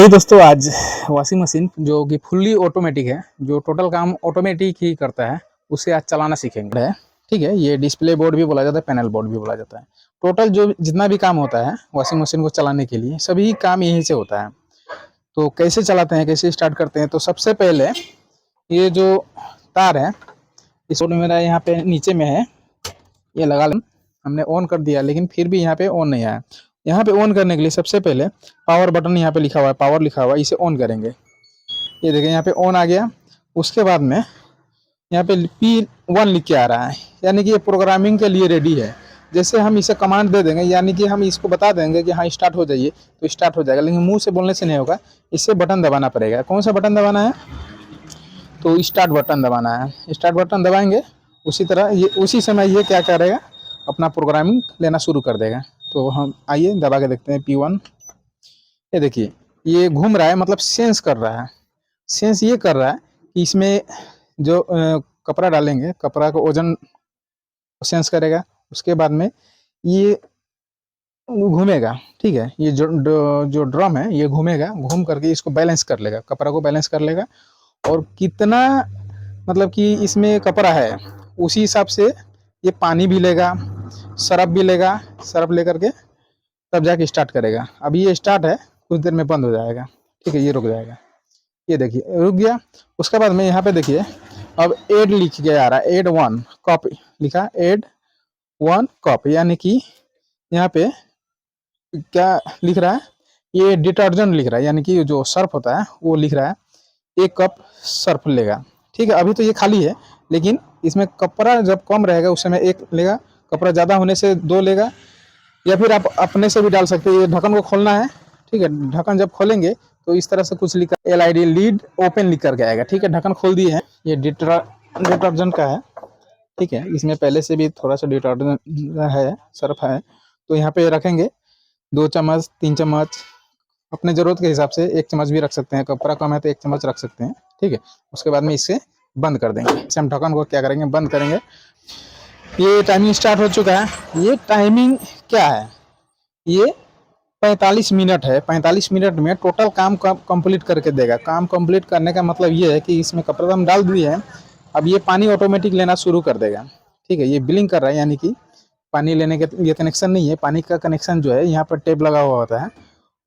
तो दोस्तों आज वॉशिंग मशीन जो कि फुल्ली ऑटोमेटिक है, जो टोटल काम ऑटोमेटिक ही करता है, उसे आज चलाना सीखेंगे। ठीक है, ये डिस्प्ले बोर्ड भी बोला जाता है, पैनल बोर्ड भी बोला जाता है। टोटल जो जितना भी काम होता है वॉशिंग मशीन को चलाने के लिए, सभी काम यहीं से होता है। तो कैसे चलाते हैं, कैसे स्टार्ट करते हैं? तो सबसे पहले ये जो तार है, इस मेरा यहाँ पे नीचे में है, ये लगा लें। हमने ऑन कर दिया, लेकिन फिर भी यहाँ पे ऑन नहीं आया। यहाँ पे ऑन करने के लिए सबसे पहले पावर बटन यहाँ पे लिखा हुआ है, पावर लिखा हुआ है, इसे ऑन करेंगे। ये देखिए यहाँ पे ऑन आ गया। उसके बाद में यहाँ पे P1 लिख के आ रहा है, यानी कि ये प्रोग्रामिंग के लिए रेडी है। जैसे हम इसे कमांड दे देंगे, यानी कि हम इसको बता देंगे कि हाँ स्टार्ट हो जाइए, तो स्टार्ट हो जाएगा। लेकिन मुंह से बोलने से नहीं होगा, इससे बटन दबाना पड़ेगा। कौन सा बटन दबाना है? तो स्टार्ट बटन दबाना है। स्टार्ट बटन दबाएंगे, उसी तरह ये उसी समय ये क्या करेगा, अपना प्रोग्रामिंग लेना शुरू कर देगा। तो हम आइए दबा के देखते हैं P1। ये देखिए ये घूम रहा है, मतलब सेंस कर रहा है। सेंस ये कर रहा है कि इसमें जो कपड़ा डालेंगे, कपड़ा का वजन सेंस करेगा। उसके बाद में ये घूमेगा। ठीक है, ये जो ड्रम है ये घूमेगा, घूम करके इसको बैलेंस कर लेगा, कपड़ा को बैलेंस कर लेगा। और कितना मतलब कि इसमें कपड़ा है, उसी हिसाब से ये पानी भी लेगा, सरफ भी लेगा। सरफ लेकर के तब जाके स्टार्ट करेगा। अभी ये स्टार्ट है, कुछ देर में बंद हो जाएगा। ठीक है, ये रुक जाएगा। ये देखिए रुक गया। उसके बाद में यहाँ पे देखिए अब एड लिख के आ रहा है, एड 1 कप लिखा, एड 1 कप, यानी कि यहाँ पे क्या लिख रहा है, ये डिटर्जेंट लिख रहा है, यानी कि जो सर्फ होता है वो लिख रहा है। 1 कप सर्फ लेगा। ठीक है, अभी तो ये खाली है, लेकिन इसमें कपड़ा जब कम रहेगा उस समय 1 लेगा, कपड़ा ज़्यादा होने से 2 लेगा, या फिर आप अपने से भी डाल सकते हैं। ये ढक्कन को खोलना है। ठीक है, ढक्कन जब खोलेंगे तो इस तरह से कुछ लिखा, LID लीड ओपन लिख करके आएगा। ठीक है, ढक्कन खोल दिए हैं। ये डिटर्जेंट का है। ठीक है, इसमें पहले से भी थोड़ा सा डिटर्जेंट है, सर्फ है। तो यहाँ पे रखेंगे 2 चम्मच 3 चम्मच, अपने ज़रूरत के हिसाब से 1 चम्मच भी रख सकते हैं। कपड़ा कम है तो 1 चम्मच रख सकते हैं। ठीक है, उसके बाद में इसे बंद कर देंगे। इसे हम ढक्कन को क्या करेंगे, बंद करेंगे। ये टाइमिंग स्टार्ट हो चुका है। ये टाइमिंग क्या है, ये 45 मिनट है। 45 मिनट में टोटल काम कंप्लीट करके देगा। काम कंप्लीट करने का मतलब ये है कि इसमें कपड़ा हम डाल दिए हैं, अब ये पानी ऑटोमेटिक लेना शुरू कर देगा। ठीक है, ये बिलिंग कर रहा है, यानी कि पानी लेने के लिए कनेक्शन नहीं है। पानी का कनेक्शन जो है यहाँ पर टेप लगा हुआ होता है,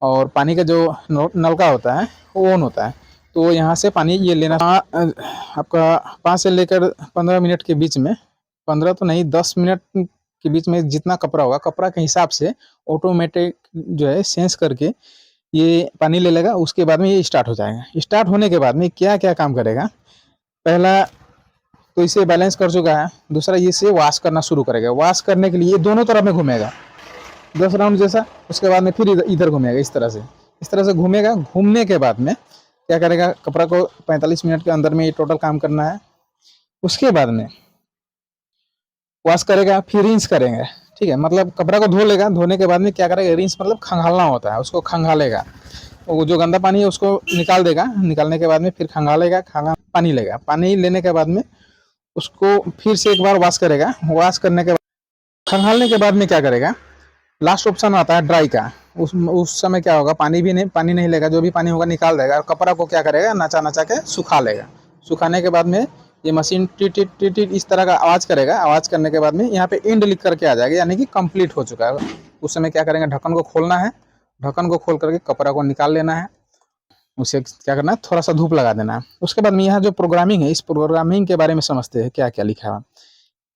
और पानी का जो नलका होता है वो ऑन होता है। तो यहाँ से पानी ये लेना आपका 5 से लेकर 15 मिनट के बीच में, 15 तो नहीं 10 मिनट के बीच में जितना कपड़ा होगा, कपड़ा के हिसाब से ऑटोमेटिक जो है सेंस करके ये पानी ले लेगा। उसके बाद में ये स्टार्ट हो जाएगा। स्टार्ट होने के बाद में क्या क्या काम करेगा, पहला तो इसे बैलेंस कर चुका है। दूसरा इसे वॉश करना शुरू करेगा। वॉश करने के लिए ये दोनों तरफ में घूमेगा 10 राउंड जैसा। उसके बाद में फिर इधर घूमेगा, इस तरह से घूमेगा। घूमने के बाद में क्या करेगा, कपड़ा को 45 मिनट के अंदर में ये टोटल काम करना है। उसके बाद में वॉश करेगा, फिर रिंस करेंगे। ठीक है, मतलब कपड़ा को धो लेगा। धोने के बाद में क्या करेगा, रिंस मतलब खंगालना होता है, उसको खंगालेगा। वो जो गंदा पानी है उसको निकाल देगा। निकालने के बाद में फिर खंगालेगा, पानी लेगा। पानी लेने के बाद में उसको फिर से एक बार वॉश करेगा। वॉश करने के बाद खंगालने के बाद में क्या करेगा, लास्ट ऑप्शन आता है ड्राई का। उस समय क्या होगा, पानी नहीं लेगा, जो भी पानी होगा निकाल देगा। और कपड़ा को क्या करेगा, नचा नचा के सुखा लेगा। सुखाने के बाद में ये machine tit tit tit tit इस तरह का आवाज़ करेगा। आवाज़ करने के बाद में यहाँ पे एंड लिख करके आ जाएगा, यानी कि कंप्लीट हो चुका है। उस समय क्या करेंगे, ढक्कन को खोलना है। ढक्कन को खोल करके कपड़ा को निकाल लेना है। उसे क्या करना है, थोड़ा सा धूप लगा देना है। उसके बाद में यहाँ जो प्रोग्रामिंग है, इस प्रोग्रामिंग के बारे में समझते हैं। क्या क्या लिखा हुआ,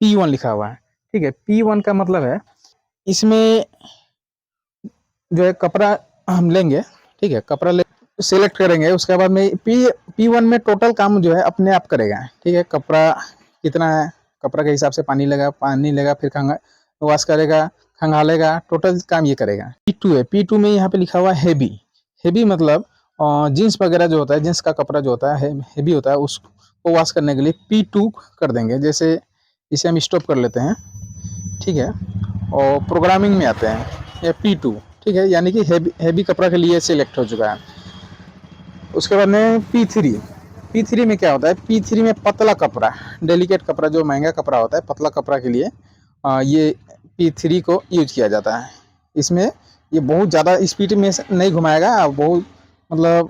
P1 लिखा हुआ है। ठीक है, P1 का मतलब है, इसमें जो है कपड़ा हम लेंगे। ठीक है, कपड़ा ले सेलेक्ट करेंगे। उसके बाद में P1 में टोटल काम जो है अपने आप करेगा। ठीक है, कपड़ा कितना है, कपड़ा के हिसाब से पानी लेगा, फिर वॉश करेगा, खंगालेगा, टोटल काम ये करेगा। P2 है। P2 में यहाँ पे लिखा हुआ है हैवी। हैवी मतलब जीन्स वगैरह जो होता है, जीन्स का कपड़ा जो होता है हैवी होता है, उसको वॉश करने के लिए P2 कर देंगे। जैसे इसे हम स्टॉप कर लेते हैं। ठीक है, और प्रोग्रामिंग में आते हैं, ये P2। ठीक है, यानी कि हैवी कपड़ा के लिए सिलेक्ट हो चुका है। उसके बाद में P3 में क्या होता है, P3 में पतला कपड़ा, डेलिकेट कपड़ा, जो महंगा कपड़ा होता है, पतला कपड़ा के लिए ये P3 को यूज किया जाता है। इसमें ये बहुत ज़्यादा स्पीड में नहीं घुमाएगा, बहुत मतलब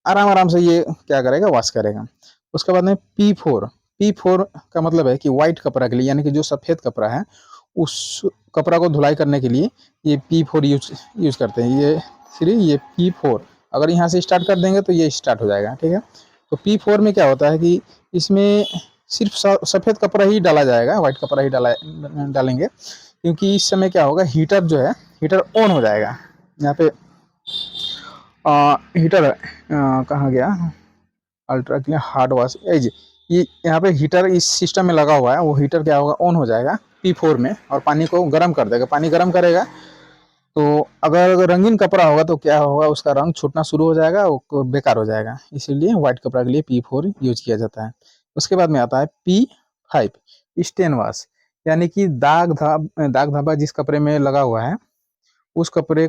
आराम आराम से ये क्या करेगा, वॉश करेगा। उसके बाद में P4, P4 का मतलब है कि वाइट कपड़ा के लिए, यानी कि जो सफ़ेद कपड़ा है उस कपड़ा को धुलाई करने के लिए ये P4 यूज करते हैं। ये 3, ये P4। अगर यहाँ से स्टार्ट कर देंगे तो ये स्टार्ट हो जाएगा, ठीक है। तो P4 में क्या होता है कि इसमें सिर्फ सफ़ेद कपड़ा ही डाला जाएगा, वाइट कपड़ा ही डालेंगे, क्योंकि इस समय क्या होगा, हीटर जो है, हीटर ऑन हो जाएगा। यहाँ पे हीटर कहाँ गया, ultra clean hard wash edge, ये यहाँ पे हीटर इस सिस्टम में लगा हुआ है। वो हीटर क्या होगा, ऑन हो जाएगा P4 में, और पानी को गर्म कर देगा। पानी गर्म करेगा तो अगर रंगीन कपड़ा होगा तो क्या होगा, उसका रंग छूटना शुरू हो जाएगा, वो बेकार हो जाएगा। इसीलिए वाइट कपड़ा के लिए P4 यूज किया जाता है। उसके बाद में आता है P5, स्टेन वॉश, यानी कि दाग धब्बा जिस कपड़े में लगा हुआ है उस कपड़े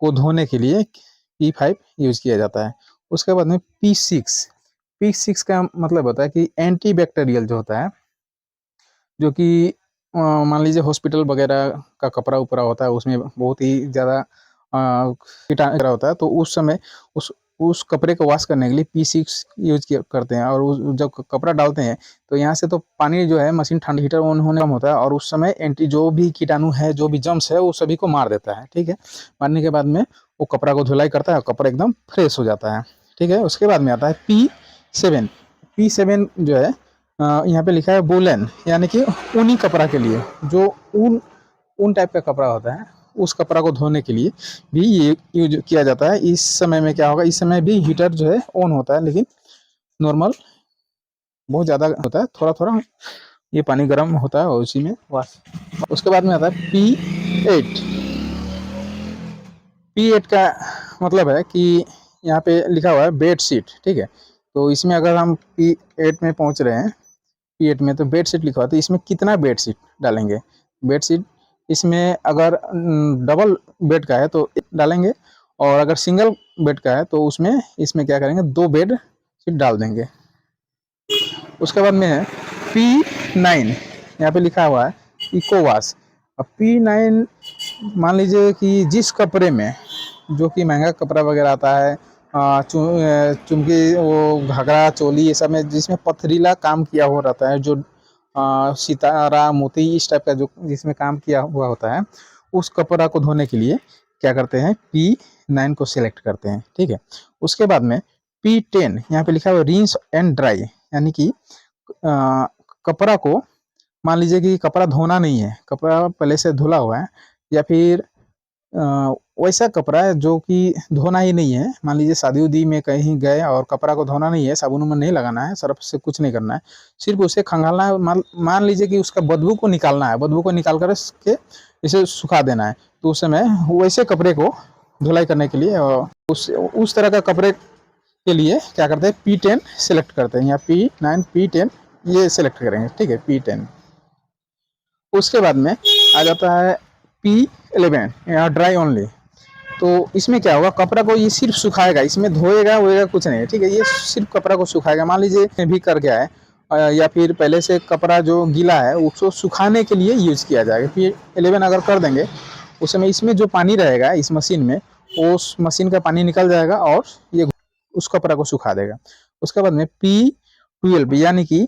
को धोने के लिए P5 यूज किया जाता है। उसके बाद में P6 का मतलब होता है कि एंटी बैक्टीरियल जो होता है, जो कि मान लीजिए हॉस्पिटल वगैरह का कपड़ा उपड़ा होता है, उसमें बहुत ही ज़्यादा कीटाणु होता है, तो उस समय उस कपड़े को वॉश करने के लिए P6 यूज करते हैं। और जब कपड़ा डालते हैं तो यहाँ से तो पानी जो है, मशीन ठंड हीटर ऑन होने कम होता है, और उस समय एंटी जो भी कीटाणु है, जो भी जम्स है, वो सभी को मार देता है, ठीक है। मारने के बाद में वो कपड़ा को धुलाई करता है और कपड़ा एकदम फ्रेश हो जाता है, ठीक है। उसके बाद में आता है P7 जो है, यहाँ पे लिखा है वूलन, यानी कि ऊनी कपड़ा के लिए, जो ऊन टाइप का कपड़ा होता है, उस कपड़ा को धोने के लिए भी ये यूज किया जाता है। इस समय में क्या होगा, इस समय भी हीटर जो है ऑन होता है, लेकिन नॉर्मल बहुत ज़्यादा होता है, थोड़ा थोड़ा ये पानी गर्म होता है और उसी में वॉश। उसके बाद में आता है P8 का मतलब है कि यहाँ पे लिखा हुआ है बेड शीट, ठीक है। तो इसमें अगर हम P8 में पहुँच रहे हैं, P8 में तो बेड शीट लिखा हुआ है, तो इसमें कितना बेड शीट डालेंगे। बेड शीट इसमें अगर डबल बेड का है तो डालेंगे, और अगर सिंगल बेड का है तो इसमें क्या करेंगे, 2 बेड शीट डाल देंगे। उसके बाद में है P9, यहाँ पे लिखा हुआ है इको वॉश। अब P9 मान लीजिए कि जिस कपड़े में, जो कि महंगा कपड़ा वगैरह आता है, चुमकी, वो घाघरा चोली, ये सब में जिसमें पथरीला काम किया हुआ रहता है, जो सितारा मोती इस टाइप का जो जिसमें काम किया हुआ होता है, उस कपड़ा को धोने के लिए क्या करते हैं, P9 को सिलेक्ट करते हैं, ठीक है। उसके बाद में P10, यहाँ पे लिखा हुआ है रिंस एंड ड्राई, यानी कि कपड़ा को, मान लीजिए कि कपड़ा धोना नहीं है, कपड़ा पहले से धुला हुआ है, या फिर वैसा कपड़ा है जो कि धोना ही नहीं है। मान लीजिए शादी उदी में कहीं गए और कपड़ा को धोना नहीं है, साबुन में नहीं लगाना है, सर्फ से कुछ नहीं करना है, सिर्फ उसे खंगालना है। मान लीजिए कि उसका बदबू को निकालना है, बदबू को निकाल कर के इसे सुखा देना है, तो उस समय वैसे कपड़े को धुलाई करने के लिए उस तरह का कपड़े के लिए क्या करते हैं, P10 सेलेक्ट करते हैं, या P9 P10 ये सेलेक्ट करेंगे, ठीक है, P10। उसके बाद में आ जाता है P11, या ड्राई ओनली। तो इसमें क्या होगा, कपड़ा को ये सिर्फ सुखाएगा, इसमें धोएगा वोएगा कुछ नहीं है, ठीक है। ये सिर्फ कपड़ा को सुखाएगा। मान लीजिए भी कर गया है, या फिर पहले से कपड़ा जो गीला है उसको सुखाने के लिए यूज किया जाएगा। P11 अगर कर देंगे, उस समय इसमें जो पानी रहेगा इस मशीन में, उस मशीन का पानी निकल जाएगा और ये उस कपड़ा को सुखा देगा। उसके बाद में P12, यानी कि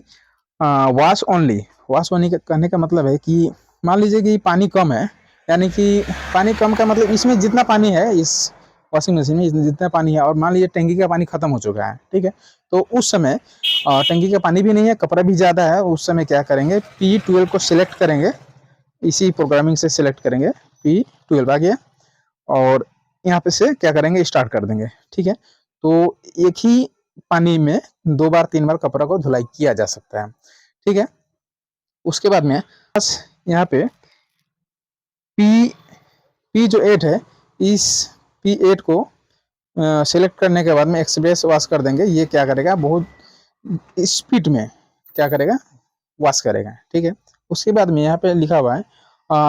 वॉश ओनली। वॉश ओनली कहने का मतलब है कि मान लीजिए कि पानी कम है, यानी कि पानी कम का मतलब इसमें जितना पानी है, इस वॉशिंग मशीन में जितना पानी है, और मान लीजिए टंकी का पानी खत्म हो चुका है, ठीक है, तो उस समय टंकी का पानी भी नहीं है, कपड़ा भी ज़्यादा है, उस समय क्या करेंगे, P12 को सिलेक्ट करेंगे, इसी प्रोग्रामिंग से सिलेक्ट करेंगे, P12 आ गया, और यहाँ पे से क्या करेंगे, स्टार्ट कर देंगे, ठीक है। तो एक ही पानी में 2 बार 3 बार कपड़ा को धुलाई किया जा सकता है, ठीक है। उसके बाद में बस यहाँ पे P जो 8 है, इस P8 को सेलेक्ट करने के बाद में एक्सप्रेस वॉश कर देंगे। ये क्या करेगा, बहुत स्पीड में क्या करेगा, वॉश करेगा, ठीक है। उसके बाद में यहाँ पे लिखा हुआ है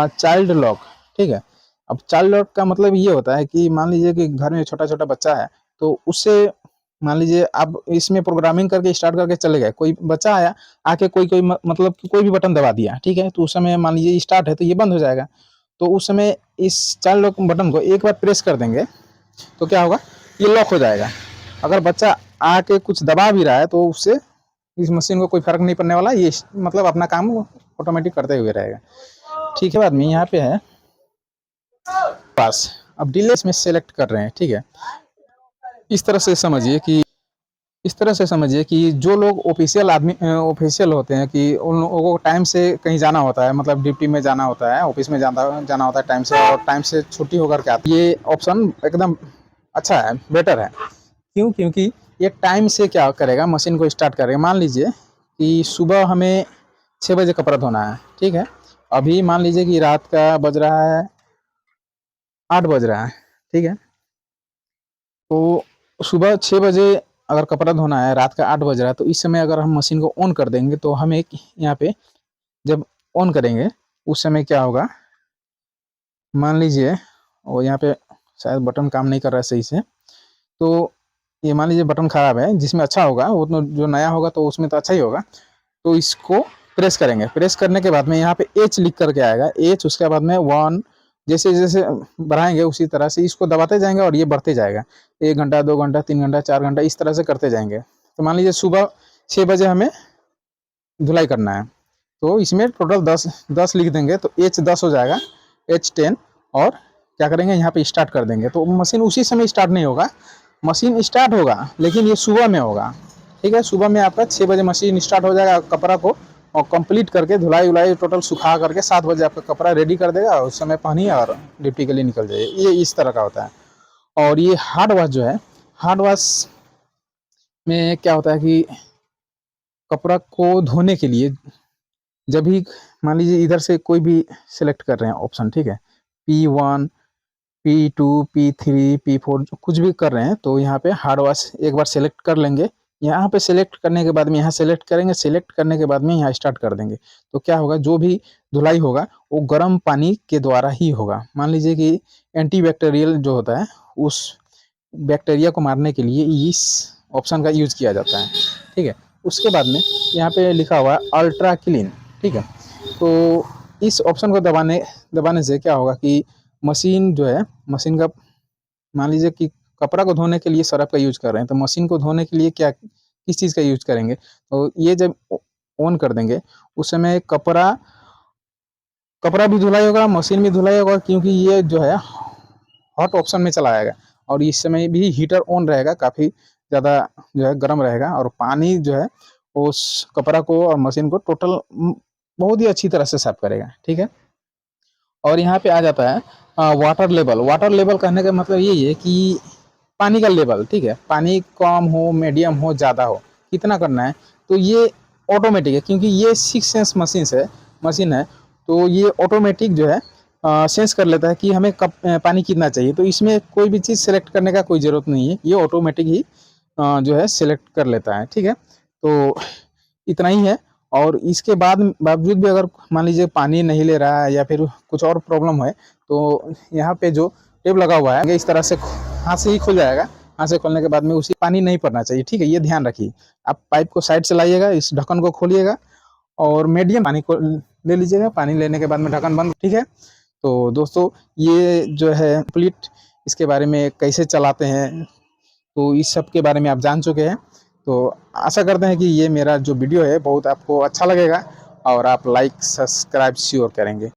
चाइल्ड लॉक, ठीक है। अब चाइल्ड लॉक का मतलब ये होता है कि मान लीजिए कि घर में छोटा छोटा बच्चा है, तो उससे मान लीजिए आप इसमें प्रोग्रामिंग करके स्टार्ट करके चले गए, कोई बच्चा आया आके मतलब कोई भी बटन दबा दिया, ठीक है, तो उस समय मान लीजिए स्टार्ट है तो ये बंद हो जाएगा। तो उस समय इस चाइल्ड लॉक बटन को एक बार प्रेस कर देंगे तो क्या होगा, ये लॉक हो जाएगा। अगर बच्चा आके कुछ दबा भी रहा है तो उससे इस मशीन को कोई फर्क नहीं पड़ने वाला, ये मतलब अपना काम ऑटोमेटिक करते हुए रहेगा। ठीक है, बाद में यहाँ पे है पास। अब डिले इसमें सेलेक्ट कर रहे हैं, ठीक है। इस तरह से समझिए कि जो लोग ऑफिशियल होते हैं कि उन लोगों को टाइम से कहीं जाना होता है, मतलब ड्यूटी में जाना होता है, ऑफिस में जाना होता है टाइम से, और टाइम से छुट्टी होकर के आते हैं। ये ऑप्शन एकदम अच्छा है, बेटर है। क्यों? क्योंकि ये टाइम से क्या करेगा, मशीन को स्टार्ट करेगा। मान लीजिए कि सुबह हमें 6 बजे कपड़ा धोना है, ठीक है। अभी मान लीजिए कि रात का बज रहा है 8 बज रहा है, ठीक है। तो सुबह 6 बजे अगर कपड़ा धोना है, रात का 8 बज रहा है, तो इस समय अगर हम मशीन को ऑन कर देंगे तो हमें यहाँ पे जब ऑन करेंगे उस समय क्या होगा, मान लीजिए, और यहाँ पे शायद बटन काम नहीं कर रहा है सही से, तो ये मान लीजिए बटन खराब है, जिसमें अच्छा होगा वो तो, जो नया होगा तो उसमें तो अच्छा ही होगा। तो इसको प्रेस करेंगे, प्रेस करने के बाद में यहाँ पे एच लिख करके आएगा, एच, उसके बाद में 1, जैसे जैसे बढ़ाएंगे उसी तरह से इसको दबाते जाएंगे और ये बढ़ते जाएगा। 1 घंटा, 2 घंटा, 3 घंटा, 4 घंटा, इस तरह से करते जाएंगे। तो मान लीजिए सुबह 6 बजे हमें धुलाई करना है, तो इसमें टोटल 10 लिख देंगे तो H10 हो जाएगा, H10, और क्या करेंगे यहाँ पे स्टार्ट कर देंगे। तो मशीन उसी समय स्टार्ट नहीं होगा, मशीन स्टार्ट होगा लेकिन ये सुबह में होगा, ठीक है। सुबह में आपका 6 बजे मशीन स्टार्ट हो जाएगा, कपड़ा को और कंप्लीट करके धुलाई उलाई टोटल सुखा करके 7 बजे आपका कपड़ा रेडी कर देगा, और उस समय पहनिए और ड्यूटी के लिए निकल जाइए। ये इस तरह का होता है। और ये हार्ड वॉश जो है, हार्ड वॉश में क्या होता है कि कपड़ा को धोने के लिए जब भी मान लीजिए इधर से कोई भी सिलेक्ट कर रहे हैं ऑप्शन, ठीक है, P1, P2, P3, P4 कुछ भी कर रहे हैं, तो यहाँ पे हार्ड वॉश एक बार सेलेक्ट कर लेंगे। यहाँ पे सेलेक्ट करने के बाद में यहाँ सेलेक्ट करेंगे, सेलेक्ट करने के बाद में यहाँ स्टार्ट कर देंगे। तो क्या होगा, जो भी धुलाई होगा वो गर्म पानी के द्वारा ही होगा। मान लीजिए कि एंटीबैक्टीरियल जो होता है, उस बैक्टीरिया को मारने के लिए इस ऑप्शन का यूज किया जाता है, ठीक है। उसके बाद में यहाँ पे लिखा हुआ है अल्ट्रा क्लीन, ठीक है। तो इस ऑप्शन को दबाने से क्या होगा कि मशीन जो है, मशीन का मान लीजिए कि कपड़ा को धोने के लिए सर्फ का यूज कर रहे हैं, तो मशीन को धोने के लिए क्या किस चीज़ का यूज करेंगे, तो ये जब ऑन कर देंगे उस समय कपड़ा भी धुलाई होगा, मशीन भी धुलाई होगा, क्योंकि ये जो है हॉट ऑप्शन में चला जाएगा, और इस समय भी हीटर ऑन रहेगा, काफ़ी ज़्यादा जो है गर्म रहेगा, और पानी जो है उस कपड़ा को और मशीन को टोटल बहुत ही अच्छी तरह से साफ करेगा, ठीक है। और यहाँ पे आ जाता है वाटर लेवल। वाटर लेवल कहने का मतलब यही है कि पानी का लेवल, ठीक है, पानी कम हो, मीडियम हो, ज़्यादा हो, कितना करना है। तो ये ऑटोमेटिक है, क्योंकि ये 6 सेंस मशीन है, तो ये ऑटोमेटिक जो है सेंस कर लेता है कि हमें कब पानी कितना चाहिए। तो इसमें कोई भी चीज़ सेलेक्ट करने का कोई ज़रूरत नहीं है, ये ऑटोमेटिक ही जो है सेलेक्ट कर लेता है, ठीक है। तो इतना ही है। और इसके बावजूद भी अगर मान लीजिए पानी नहीं ले रहा है या फिर कुछ और प्रॉब्लम है, तो यहाँ पे जो टेप लगा हुआ है इस तरह से हाथ से ही खुल जाएगा। हाथ से खोलने के बाद में उसी पानी नहीं पड़ना चाहिए, ठीक है, ये ध्यान रखिए। आप पाइप को साइड से लाइएगा, इस ढक्कन को खोलिएगा और मीडियम पानी को ले लीजिएगा। पानी लेने के बाद में ढक्कन बंद, ठीक है। तो दोस्तों, ये जो है कंप्लीट इसके बारे में कैसे चलाते हैं, तो इस सब के बारे में आप जान चुके हैं। तो आशा करते हैं कि ये मेरा जो वीडियो है बहुत आपको अच्छा लगेगा, और आप लाइक सब्सक्राइब श्योर करेंगे।